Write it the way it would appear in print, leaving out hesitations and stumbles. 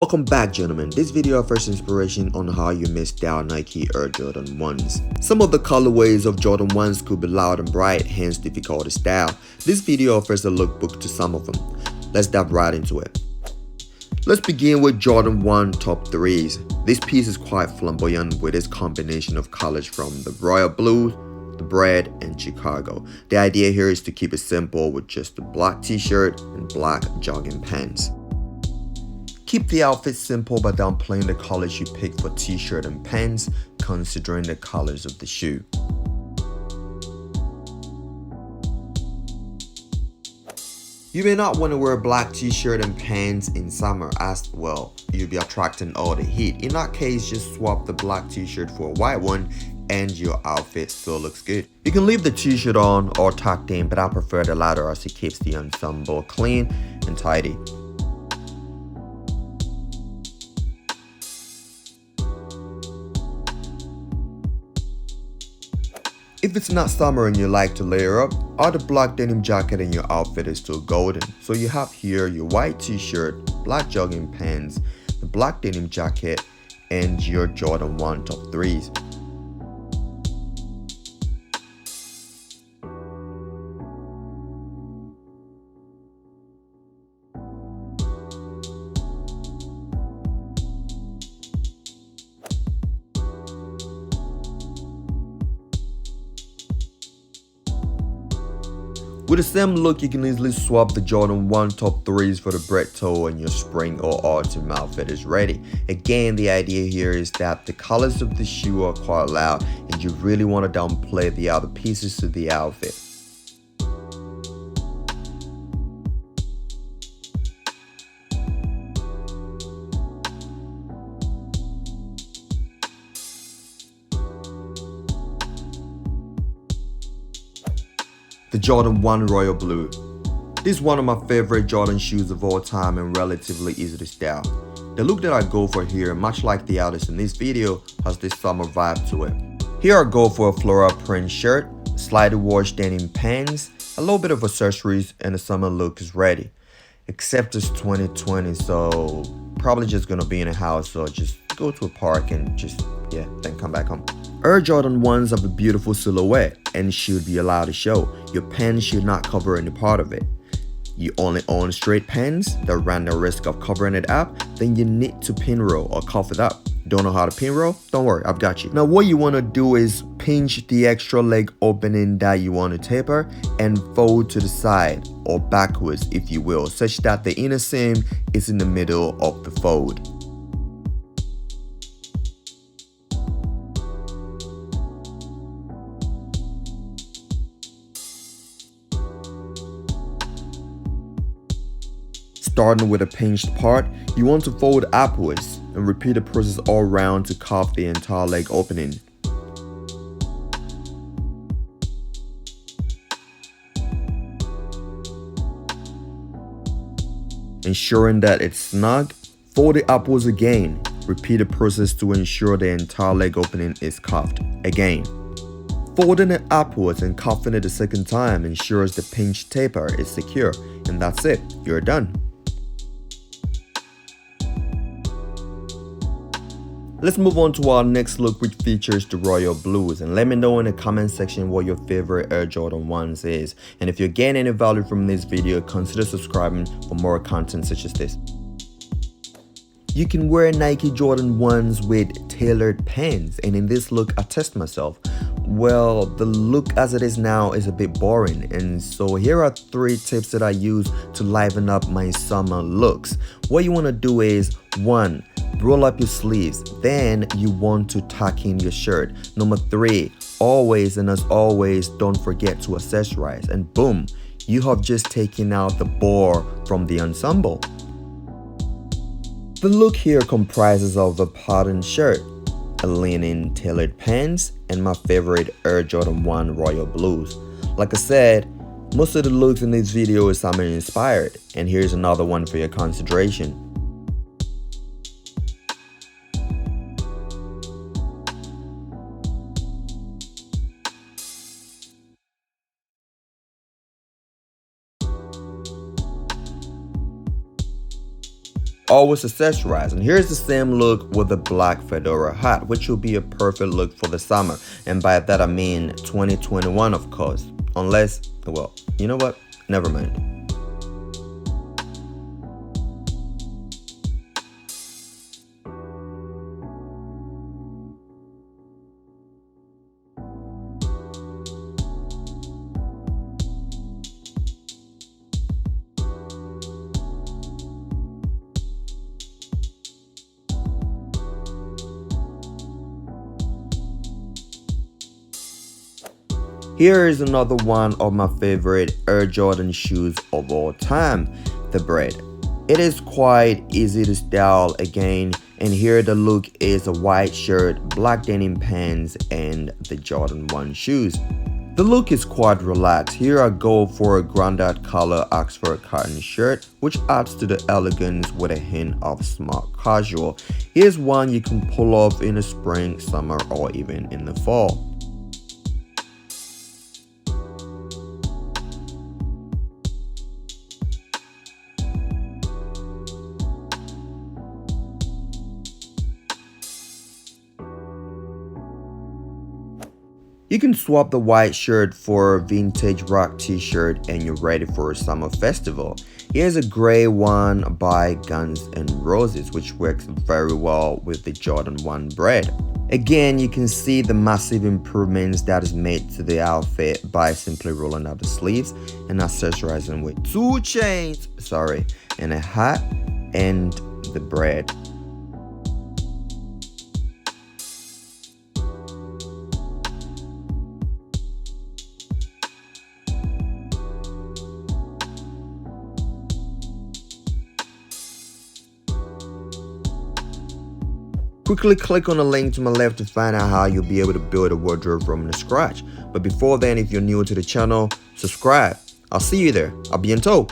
Welcome back, gentlemen. This video offers inspiration on how you may style Nike Air Jordan 1s. Some of the colorways of Jordan 1s could be loud and bright, hence difficult to style. This video offers a lookbook to some of them. Let's dive right into it. Let's begin with Jordan 1 top 3s. This piece is quite flamboyant with its combination of colors from the royal blue, the Bred, and Chicago. The idea here is to keep it simple with just a black t-shirt and black jogging pants. Keep the outfit simple by downplaying the colors you pick for t-shirt and pants, considering the colors of the shoe. You may not want to wear a black t-shirt and pants in summer as well. You'll be attracting all the heat. In that case, just swap the black t-shirt for a white one and your outfit still looks good. You can leave the t-shirt on or tucked in, but I prefer the latter as it keeps the ensemble clean and tidy. If it's not summer and you like to layer up, add a black denim jacket and your outfit is still golden. So you have here your white t-shirt, black jogging pants, the black denim jacket, and your Jordan 1 top 3s. With the same look, you can easily swap the Jordan 1 top 3s for the Bred toe and your spring or autumn outfit is ready. Again, the idea here is that the colors of the shoe are quite loud and you really want to downplay the other pieces to the outfit. The Jordan 1 Royal Blue. This is one of my favorite Jordan shoes of all time and relatively easy to style. The look that I go for here, much like the artist in this video, has this summer vibe to it. Here I go for a floral print shirt, slightly washed denim pants, a little bit of accessories, and the summer look is ready. Except it's 2020, so probably just gonna be in a house or just go to a park and then come back home. Air Jordan 1s have a beautiful silhouette and should be allowed to show. Your pants should not cover any part of it. You only own straight pants that run the risk of covering it up, then you need to pinroll or cuff it up. Don't know how to pinroll? Don't worry, I've got you. Now what you want to do is pinch the extra leg opening that you want to taper and fold to the side or backwards if you will, such that the inner seam is in the middle of the fold. Starting with a pinched part, you want to fold upwards and repeat the process all around to cuff the entire leg opening. Ensuring that it's snug, fold it upwards again. Repeat the process to ensure the entire leg opening is cuffed again. Folding it upwards and cuffing it a second time ensures the pinch taper is secure, and that's it, you're done. Let's move on to our next look, which features the royal blues, and let me know in the comment section what your favorite Air Jordan 1s is. And if you're getting any value from this video, consider subscribing for more content such as this. You can wear Nike Jordan 1s with tailored pants, and in this look I test myself. Well, the look as it is now is a bit boring, and so here are 3 tips that I use to liven up my summer looks. What you want to do is 1. Roll up your sleeves, then you want to tuck in your shirt. Number 3, always and as always, don't forget to accessorize, and boom, you have just taken out the bore from the ensemble. The look here comprises of a patterned shirt, a linen tailored pants, and my favorite Air Jordan 1 Royal Blues. Like I said, most of the looks in this video is summer inspired, and here's another one for your consideration. always accessorized. And here's the same look with the black fedora hat, which will be a perfect look for the summer. And by that I mean 2021, of course. Unless, well, you know what? Never mind. Here is another one of my favorite Air Jordan shoes of all time, the Bred. It is quite easy to style again, and here the look is a white shirt, black denim pants, and the Jordan 1 shoes. The look is quite relaxed. Here I go for a grounded color Oxford cotton shirt, which adds to the elegance with a hint of smart casual. Here's one you can pull off in the spring, summer, or even in the fall. You can swap the white shirt for a vintage rock t-shirt and you're ready for a summer festival. Here's a gray one by Guns N' Roses, which works very well with the Jordan 1 Bred. Again, you can see the massive improvements that is made to the outfit by simply rolling out the sleeves and accessorizing with 2 chains, and a hat and the Bred. Quickly click on the link to my left to find out how you'll be able to build a wardrobe from the scratch. But before then, if you're new to the channel, subscribe. I'll see you there. I'll be in tow.